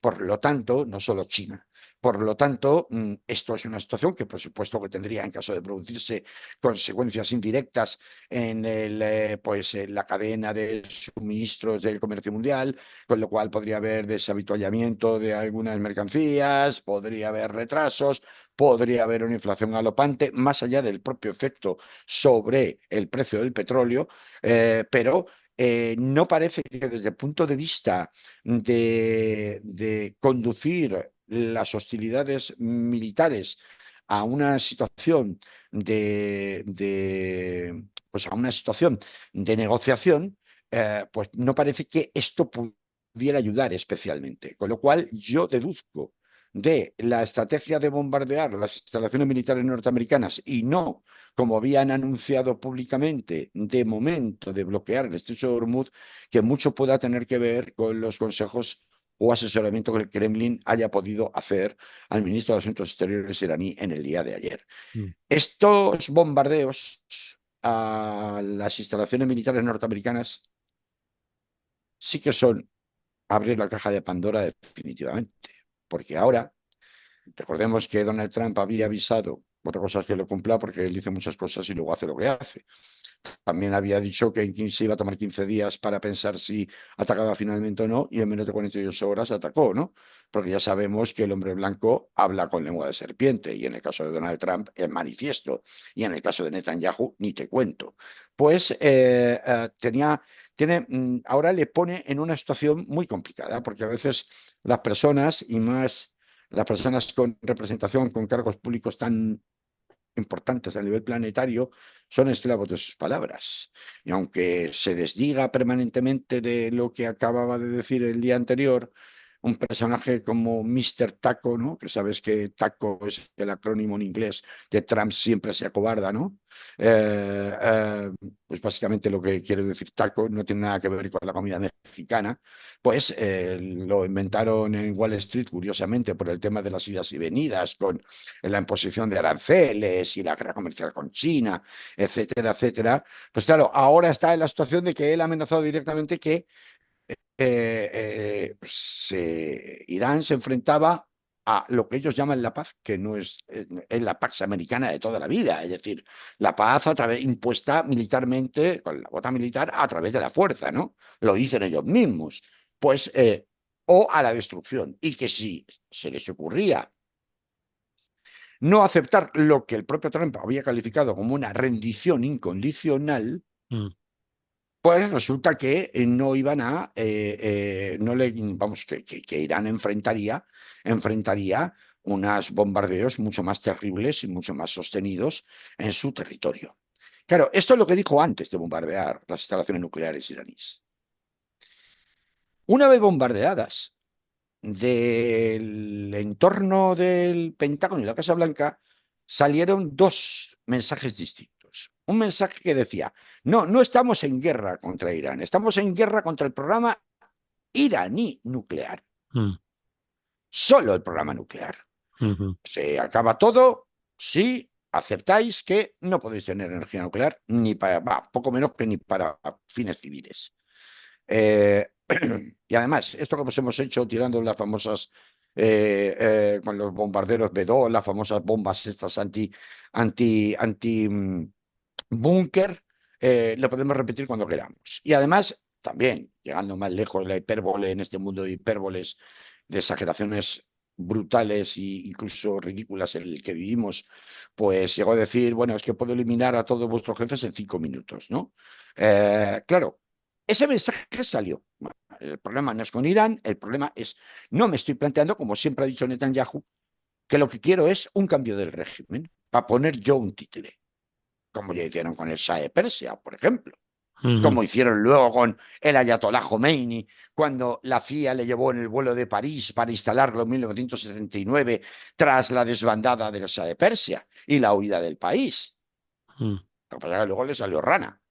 Por lo tanto, no solo China. Por lo tanto, esto es una situación que, por supuesto, que tendría, en caso de producirse, consecuencias indirectas en la cadena de suministros del comercio mundial, con lo cual podría haber deshabituallamiento de algunas mercancías, podría haber retrasos, podría haber una inflación galopante, más allá del propio efecto sobre el precio del petróleo, pero no parece que desde el punto de vista de conducir las hostilidades militares a una situación pues a una situación de negociación, pues no parece que esto pudiera ayudar especialmente. Con lo cual, yo deduzco de la estrategia de bombardear las instalaciones militares norteamericanas y no, como habían anunciado públicamente, de momento de bloquear el estrecho de Hormuz, que mucho pueda tener que ver con los consejos o asesoramiento que el Kremlin haya podido hacer al ministro de Asuntos Exteriores iraní en el día de ayer. mm, Estos bombardeos a las instalaciones militares norteamericanas sí que son abrir la caja de Pandora definitivamente, porque ahora, recordemos que Donald Trump había avisado, otra cosa es que lo cumpla porque él dice muchas cosas y luego hace lo que hace. También había dicho que se iba a tomar 15 días para pensar si atacaba finalmente o no, y en menos de 48 horas atacó, ¿no? Porque ya sabemos que el hombre blanco habla con lengua de serpiente, y en el caso de Donald Trump es manifiesto, y en el caso de Netanyahu ni te cuento. Pues ahora le pone en una situación muy complicada, porque a veces las personas, y más las personas con representación, con cargos públicos tan importantes a nivel planetario, son esclavos de sus palabras. Y aunque se desdiga permanentemente de lo que acababa de decir el día anterior, un personaje como Mr. Taco, ¿no? Que sabes que Taco es el acrónimo en inglés de Trump siempre se acobarda, ¿no? Pues básicamente lo que quiere decir taco no tiene nada que ver con la comida mexicana, pues lo inventaron en Wall Street, curiosamente, por el tema de las idas y venidas, con la imposición de aranceles y la guerra comercial con China, etcétera, etcétera. Pues claro, ahora está en la situación de que él ha amenazado directamente que Irán se enfrentaba a lo que ellos llaman la paz, que no es la Pax Americana de toda la vida, es decir, la paz impuesta militarmente, con la bota militar, a través de la fuerza, ¿no? Lo dicen ellos mismos. Pues, o a la destrucción, y que si se les ocurría no aceptar lo que el propio Trump había calificado como una rendición incondicional, mm. pues resulta que no iban a, no le, vamos, que Irán enfrentaría unos bombardeos mucho más terribles y mucho más sostenidos en su territorio. Claro, esto es lo que dijo antes de bombardear las instalaciones nucleares iraníes. Una vez bombardeadas del entorno del Pentágono y la Casa Blanca, salieron dos mensajes distintos. Un mensaje que decía, no, no estamos en guerra contra Irán, estamos en guerra contra el programa iraní nuclear, Mm, solo el programa nuclear. ujú, Se acaba todo si aceptáis que no podéis tener energía nuclear, ni para, poco menos que ni para fines civiles. Eh, y además, esto que pues hemos hecho tirando las famosas, con los bombarderos B2, las famosas bombas estas anti búnker, lo podemos repetir cuando queramos. Y además, también, llegando más lejos, la hipérbole en este mundo de hipérboles, de exageraciones brutales e incluso ridículas en el que vivimos, pues llegó a decir, bueno, es que puedo eliminar a todos vuestros jefes en 5 minutos, ¿no? Claro, ese mensaje salió. Bueno, el problema no es con Irán, el problema es, no me estoy planteando, como siempre ha dicho Netanyahu, que lo que quiero es un cambio del régimen, para poner yo un títere, como ya hicieron con el Shah de Persia, por ejemplo, ujú, como hicieron luego con el Ayatollah Khomeini, cuando la CIA le llevó en el vuelo de París para instalarlo en 1979 tras la desbandada del Shah de Persia y la huida del país. mm, Lo que pasa es que luego le salió rana,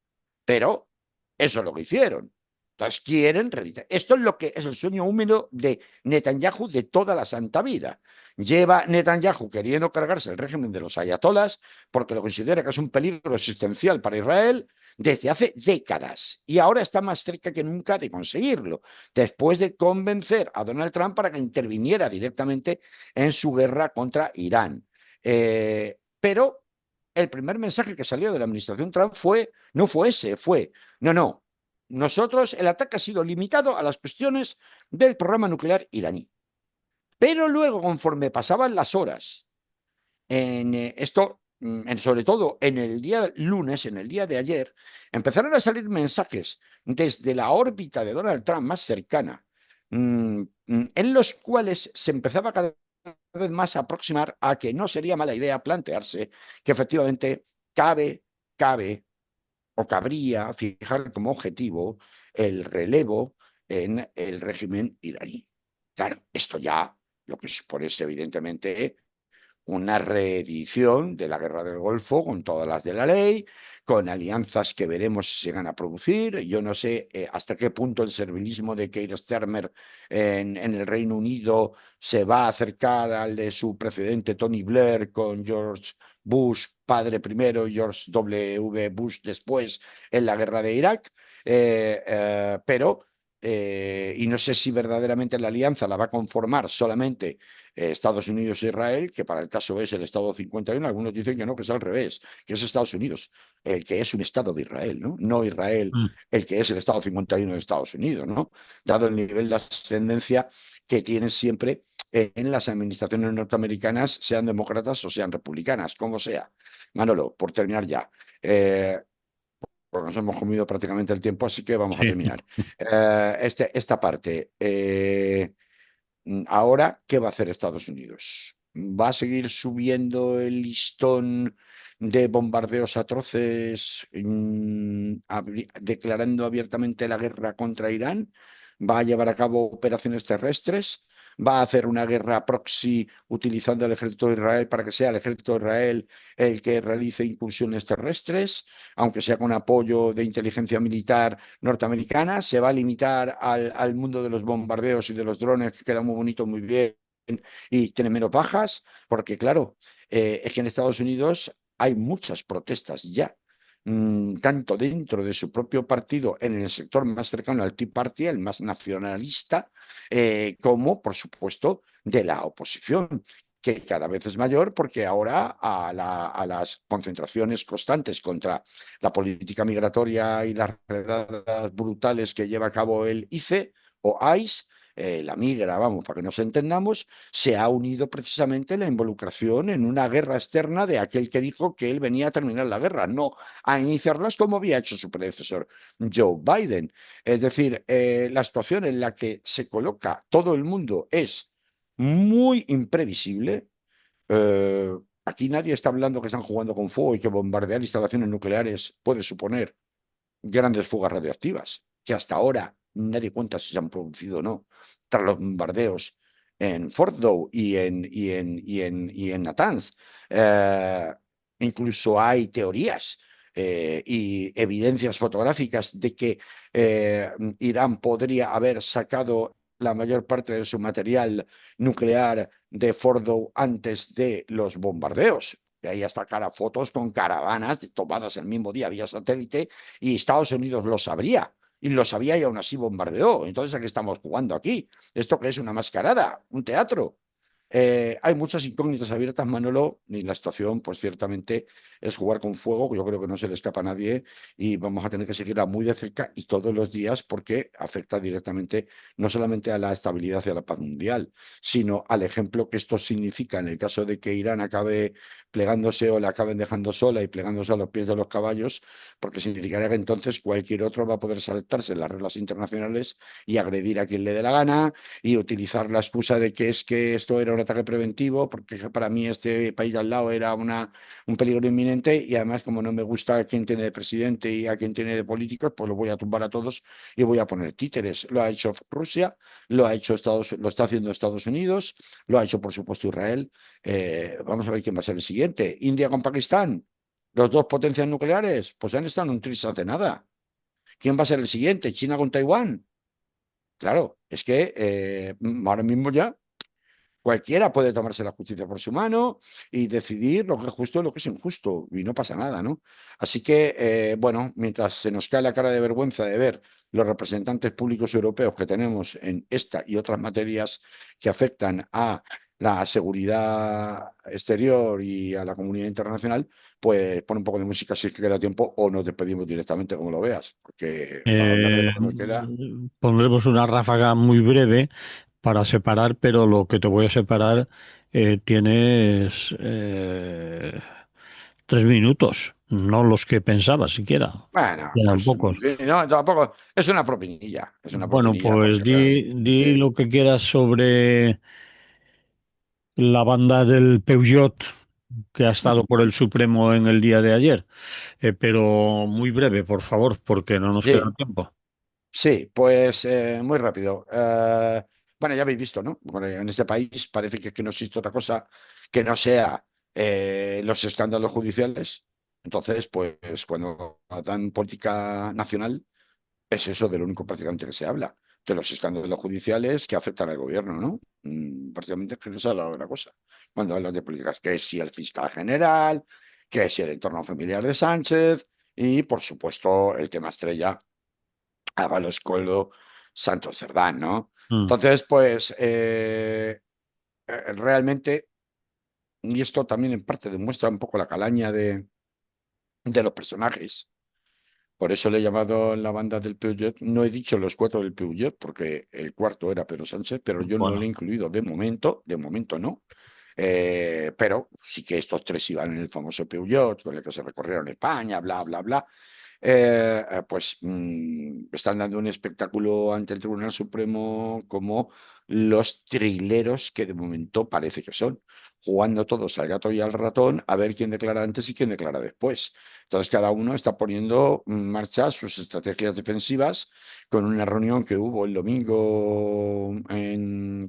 pero eso es lo que hicieron. Entonces quieren reeditar. Esto es lo que es el sueño húmedo de Netanyahu de toda la santa vida. Lleva Netanyahu queriendo cargarse el régimen de los ayatolas porque lo considera que es un peligro existencial para Israel desde hace décadas. Y ahora está más cerca que nunca de conseguirlo, después de convencer a Donald Trump para que interviniera directamente en su guerra contra Irán. Pero el primer mensaje que salió de la administración Trump no fue ese, no, no, nosotros, el ataque ha sido limitado a las cuestiones del programa nuclear iraní. Pero luego, conforme pasaban las horas, sobre todo en el día lunes, en el día de ayer, empezaron a salir mensajes desde la órbita de Donald Trump más cercana, en los cuales se empezaba cada vez más aproximar a que no sería mala idea plantearse que efectivamente cabe o cabría fijar como objetivo el relevo en el régimen iraní. Claro, esto ya lo que supone es evidentemente una reedición de la Guerra del Golfo con todas las de la ley, con alianzas que veremos si se van a producir. Yo no sé hasta qué punto el servilismo de Keir Starmer en el Reino Unido se va a acercar al de su precedente Tony Blair con George Bush padre primero y George W. Bush después en la guerra de Irak, pero y no sé si verdaderamente la alianza la va a conformar solamente Estados Unidos e Israel, que para el caso es el Estado 51. Algunos dicen que no, que es al revés, que es Estados Unidos el que es un Estado de Israel, ¿no? No Israel Mm. el que es el Estado 51 de Estados Unidos, ¿no? Dado el nivel de ascendencia que tienen siempre en las administraciones norteamericanas, sean demócratas o sean republicanas, como sea. Manolo, por terminar ya. Pues nos hemos comido prácticamente el tiempo, así que vamos a Sí. terminar. Esta parte. Ahora, ¿qué va a hacer Estados Unidos? ¿Va a seguir subiendo el listón de bombardeos atroces, declarando abiertamente la guerra contra Irán? ¿Va a llevar a cabo operaciones terrestres? ¿Va a hacer una guerra proxy utilizando el ejército de Israel para que sea el ejército de Israel el que realice incursiones terrestres, aunque sea con apoyo de inteligencia militar norteamericana? ¿Se va a limitar al mundo de los bombardeos y de los drones, que queda muy bonito, muy bien, y tiene menos bajas? Porque claro, es que en Estados Unidos hay muchas protestas ya, tanto dentro de su propio partido, en el sector más cercano al Tea Party, el más nacionalista, como, por supuesto, de la oposición, que cada vez es mayor porque ahora a las concentraciones constantes contra la política migratoria y las redadas brutales que lleva a cabo el ICE o ICE, la migra, vamos, para que nos entendamos, se ha unido precisamente la involucración en una guerra externa de aquel que dijo que él venía a terminar la guerra, no a iniciarlas como había hecho su predecesor Joe Biden. Es decir, la situación en la que se coloca todo el mundo es muy imprevisible. Aquí nadie está hablando que están jugando con fuego y que bombardear instalaciones nucleares puede suponer grandes fugas radiactivas, que hasta ahora nadie cuenta si se han producido o no, tras los bombardeos en Fordow y en Natanz. Eh, Incluso hay teorías y evidencias fotográficas de que Irán podría haber sacado la mayor parte de su material nuclear de Fordow antes de los bombardeos. Y ahí hasta cara fotos con caravanas tomadas el mismo día vía satélite, y Estados Unidos lo sabría. Y lo sabía y aún así bombardeó. Entonces, ¿a qué estamos jugando aquí? ¿Esto qué es, una mascarada? ¿Un teatro? Hay muchas incógnitas abiertas, Manolo, y la situación, pues ciertamente, es jugar con fuego, que yo creo que no se le escapa a nadie, y vamos a tener que seguirla muy de cerca y todos los días, porque afecta directamente no solamente a la estabilidad y a la paz mundial, sino al ejemplo que esto significa en el caso de que Irán acabe plegándose o la acaben dejando sola y plegándose a los pies de los caballos, porque significaría que entonces cualquier otro va a poder saltarse las reglas internacionales y agredir a quien le dé la gana y utilizar la excusa de que es que esto era un ataque preventivo, porque para mí este país de al lado era un peligro inminente, y además, como no me gusta a quien tiene de presidente y a quien tiene de políticos, pues lo voy a tumbar a todos y voy a poner títeres. Lo ha hecho Rusia, lo está haciendo Estados Unidos, lo ha hecho por supuesto Israel. Vamos a ver quién va a ser el siguiente. India con Pakistán, los dos potencias nucleares, pues han estado en un tris hace nada. ¿Quién va a ser el siguiente? ¿China con Taiwán? Claro, es que ahora mismo ya cualquiera puede tomarse la justicia por su mano y decidir lo que es justo y lo que es injusto, y no pasa nada, ¿no? Así que, bueno, mientras se nos cae la cara de vergüenza de ver los representantes públicos europeos que tenemos en esta y otras materias que afectan a la seguridad exterior y a la comunidad internacional, pues pon un poco de música si es que queda tiempo, o nos despedimos directamente, como lo veas, porque para hablar de Eh, lo que nos queda. Pondremos una ráfaga muy breve para separar, pero lo que te voy a separar tienes 3 minutos, no los que pensaba siquiera. Bueno, Quedan pues pocos. no, tampoco. Es una Bueno, propinilla, pues porque di realmente. lo que quieras sobre la banda del Peugeot que ha estado por el Supremo en el día de ayer. Pero muy breve, por favor, porque no nos queda Sí, tiempo. sí, pues muy rápido. Bueno, ya habéis visto, ¿no? Bueno, en este país parece que no existe otra cosa que no sea los escándalos judiciales. Entonces, pues cuando dan política nacional, es eso de lo único prácticamente que se habla, de los escándalos judiciales que afectan al gobierno, ¿no? Prácticamente es que no se habla de otra cosa. Cuando hablan de políticas, que si el fiscal general, que si el entorno familiar de Sánchez y, por supuesto, el tema estrella, Ábalos, Coldo, Santos Cerdán, ¿no? Mm, Entonces, pues realmente, y esto también en parte demuestra un poco la calaña de los personajes. Por eso le he llamado la banda del Peugeot. No he dicho los cuatro del Peugeot, porque el cuarto era Pedro Sánchez, pero yo no le he bueno, incluido de momento no. Pero sí que estos tres iban en el famoso Peugeot, con el que se recorrieron España, bla, bla, bla. Pues están dando un espectáculo ante el Tribunal Supremo como los trileros que de momento parece que son, jugando todos al gato y al ratón a ver quién declara antes y quién declara después. Entonces cada uno está poniendo en marcha sus estrategias defensivas con una reunión que hubo el domingo en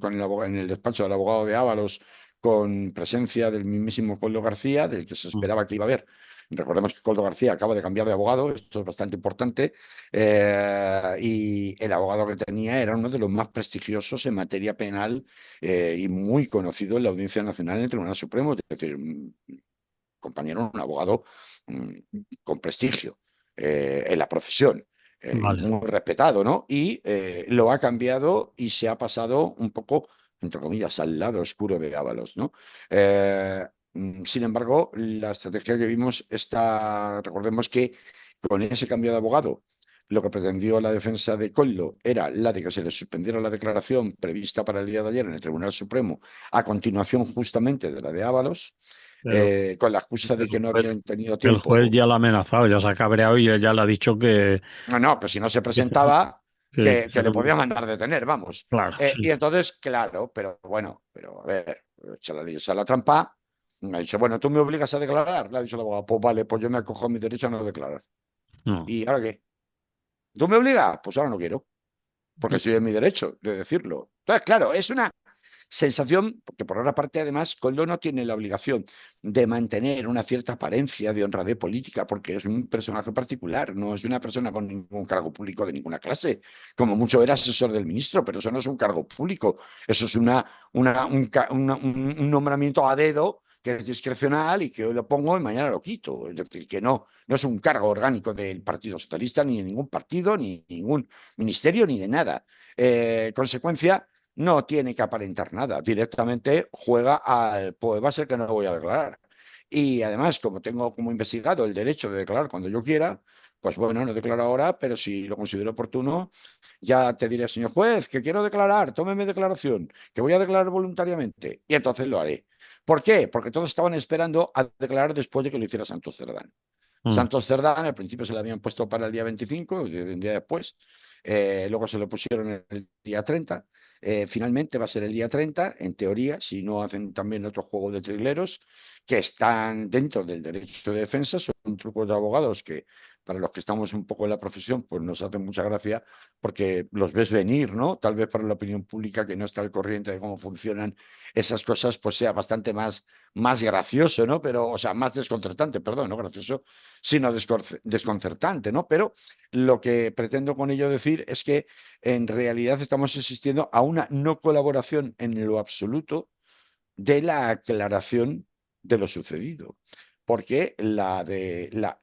el despacho del abogado de Ábalos con presencia del mismísimo Coldo García, del que se mm, esperaba que iba a haber. Recordemos que Coldo García acaba de cambiar de abogado, esto es bastante importante, y el abogado que tenía era uno de los más prestigiosos en materia penal y muy conocido en la Audiencia Nacional en el Tribunal Supremo, es decir, un compañero, un abogado mm, con prestigio en la profesión. vale, Muy respetado, ¿no? Y lo ha cambiado y se ha pasado un poco, entre comillas, al lado oscuro de Ábalos, ¿no? Eh, Sin embargo, la estrategia que vimos está, recordemos que con ese cambio de abogado, lo que pretendió la defensa de Collo era la de que se le suspendiera la declaración prevista para el día de ayer en el Tribunal Supremo, a continuación justamente de la de Ábalos, pero con la excusa el de que no juez, habían tenido el juez tiempo. ya la ha amenazado, ya se ha cabreado y él ya le ha dicho No, no, pues si no se que se, presentaba, que se que le... le podía mandar detener, vamos. Claro, Y sí. entonces, claro, pero bueno, pero a ver, echa la ley, echa la trampa. Me ha dicho, bueno, tú me obligas a declarar. Le ha dicho el abogado, pues vale, pues yo me acojo a mi derecho a no declarar. No. ¿Y ahora qué? ¿Tú me obligas? Pues ahora no quiero, porque estoy en mi derecho de decirlo. Entonces, claro, es una sensación, porque por otra parte, además, Coldo no tiene la obligación de mantener una cierta apariencia de honradez política, porque es un personaje particular, no es una persona con ningún cargo público de ninguna clase. Como mucho era asesor del ministro, pero eso no es un cargo público, eso es un nombramiento a dedo que es discrecional y que hoy lo pongo y mañana lo quito. Es decir, que no es un cargo orgánico del Partido Socialista, ni de ningún partido, ni de ningún ministerio, ni de nada. Consecuencia, no tiene que aparentar nada, directamente juega al, pues va a ser que no lo voy a declarar. Y además, como tengo como investigado el derecho de declarar cuando yo quiera, pues bueno, no declaro ahora, pero si lo considero oportuno, ya te diré, señor juez, que quiero declarar, tómeme declaración, que voy a declarar voluntariamente, y entonces lo haré. ¿Por qué? Porque todos estaban esperando a declarar después de que lo hiciera Santos Cerdán. Mm, Santos Cerdán, al principio se lo habían puesto para el día 25, un día después, luego se lo pusieron el día 30, finalmente va a ser el día 30, en teoría, si no hacen también otro juego de trigleros que están dentro del derecho de defensa, son trucos de abogados que para los que estamos un poco en la profesión, pues nos hacen mucha gracia porque los ves venir, ¿no? Tal vez para la opinión pública que no está al corriente de cómo funcionan esas cosas, pues sea bastante más gracioso, ¿no? Pero, o sea, más desconcertante, perdón, no gracioso, sino desconcertante, ¿no? Pero lo que pretendo con ello decir es que en realidad estamos asistiendo a una no colaboración en lo absoluto de la aclaración de lo sucedido. Porque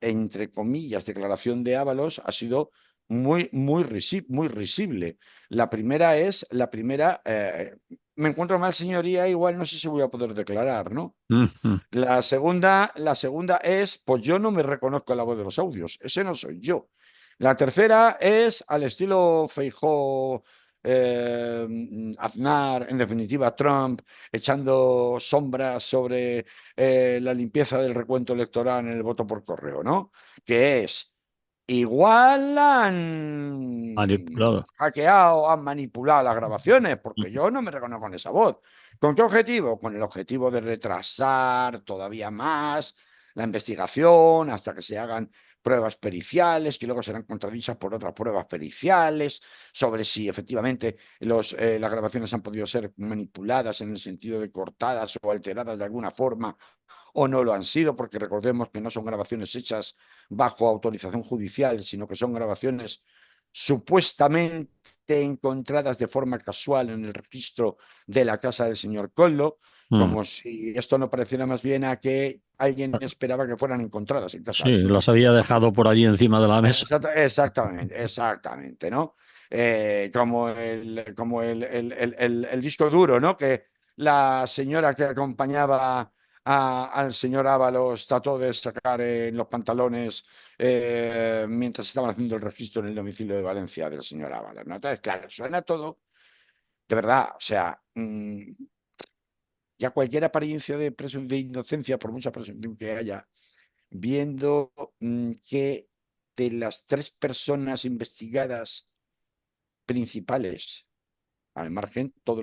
entre comillas, declaración de Ábalos ha sido muy risible. La primera, me encuentro mal, señoría, igual no sé si voy a poder declarar, ¿no? mm, mm. La segunda es, pues yo no me reconozco en la voz de los audios, ese no soy yo. La tercera es al estilo Feijóo, Aznar, en definitiva Trump, echando sombras sobre la limpieza del recuento electoral en el voto por correo, ¿no? Que es, igual han Manipulado. hackeado, han manipulado las grabaciones, porque yo no me reconozco en esa voz. ¿Con qué objetivo? Con el objetivo de retrasar todavía más la investigación hasta que se hagan pruebas periciales, que luego serán contradichas por otras pruebas periciales, sobre si efectivamente las grabaciones han podido ser manipuladas en el sentido de cortadas o alteradas de alguna forma o no lo han sido, porque recordemos que no son grabaciones hechas bajo autorización judicial, sino que son grabaciones supuestamente encontradas de forma casual en el registro de la casa del señor Collo, Mm. como si esto no pareciera más bien a que alguien esperaba que fueran encontradas en casa Sí, del señor las había Collo, ¿no? dejado por allí encima de la mesa. Exactamente, exactamente, ¿no? El disco duro, ¿no? Que la señora que acompañaba al señor Ábalos trató de sacar en los pantalones mientras estaban haciendo el registro en el domicilio de Valencia del señor Ábalos, ¿no? Entonces, claro, suena todo, de verdad, o sea, ya cualquier apariencia de inocencia, por mucha presunción que haya, viendo que de las tres personas investigadas principales, al margen, todo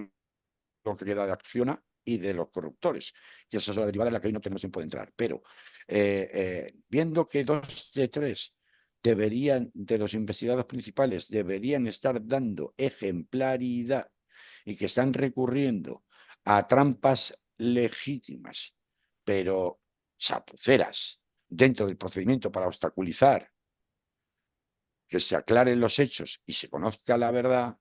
lo que queda de Acciona y de los corruptores, y esa es la derivada en la que hoy no tenemos tiempo de entrar, pero viendo que dos de tres de los investigados principales, deberían estar dando ejemplaridad y que están recurriendo a trampas legítimas, pero chapuceras dentro del procedimiento para obstaculizar que se aclaren los hechos y se conozca la verdad,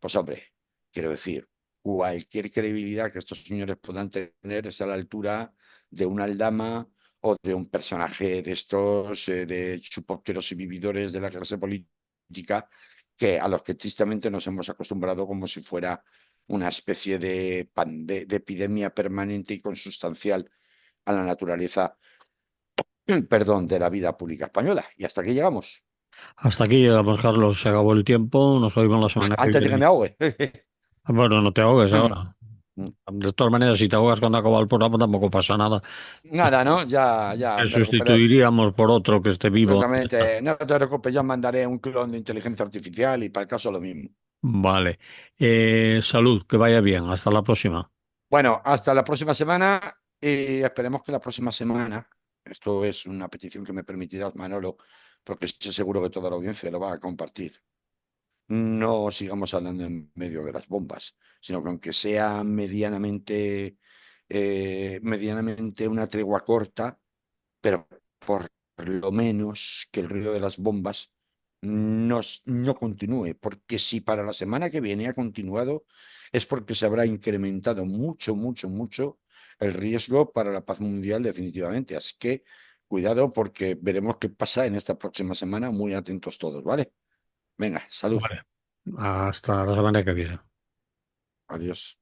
pues hombre, quiero decir, cualquier credibilidad que estos señores puedan tener es a la altura de una aldama o de un personaje de estos, de chupópteros y vividores de la clase política, que a los que tristemente nos hemos acostumbrado como si fuera una especie de epidemia permanente y consustancial a la naturaleza, perdón, de la vida pública española. Y hasta aquí llegamos. Hasta aquí llegamos, Carlos. Se acabó el tiempo. Nos oímos la semana que Antes de que viene. me ahogue. Bueno, no te ahogues ahora. De todas maneras, si te ahogas cuando acaba el programa, tampoco pasa nada. Nada, ¿no? Ya, ya Que me recuperé. sustituiríamos por otro que esté vivo. Exactamente. No te preocupes, yo mandaré un clon de inteligencia artificial y para el caso lo mismo. Vale. Salud, que vaya bien. Hasta la próxima. Bueno, hasta la próxima semana y esperemos que la próxima semana, esto es una petición que me permitirás, Manolo, porque estoy seguro que toda la audiencia lo va a compartir. No sigamos hablando en medio de las bombas, sino que aunque sea medianamente una tregua corta, pero por lo menos que el ruido de las bombas no continúe, porque si para la semana que viene ha continuado, es porque se habrá incrementado mucho, mucho, mucho el riesgo para la paz mundial definitivamente. Así que cuidado porque veremos qué pasa en esta próxima semana, muy atentos todos, ¿vale? Venga, salud. Vale. Hasta la semana que viene. Adiós.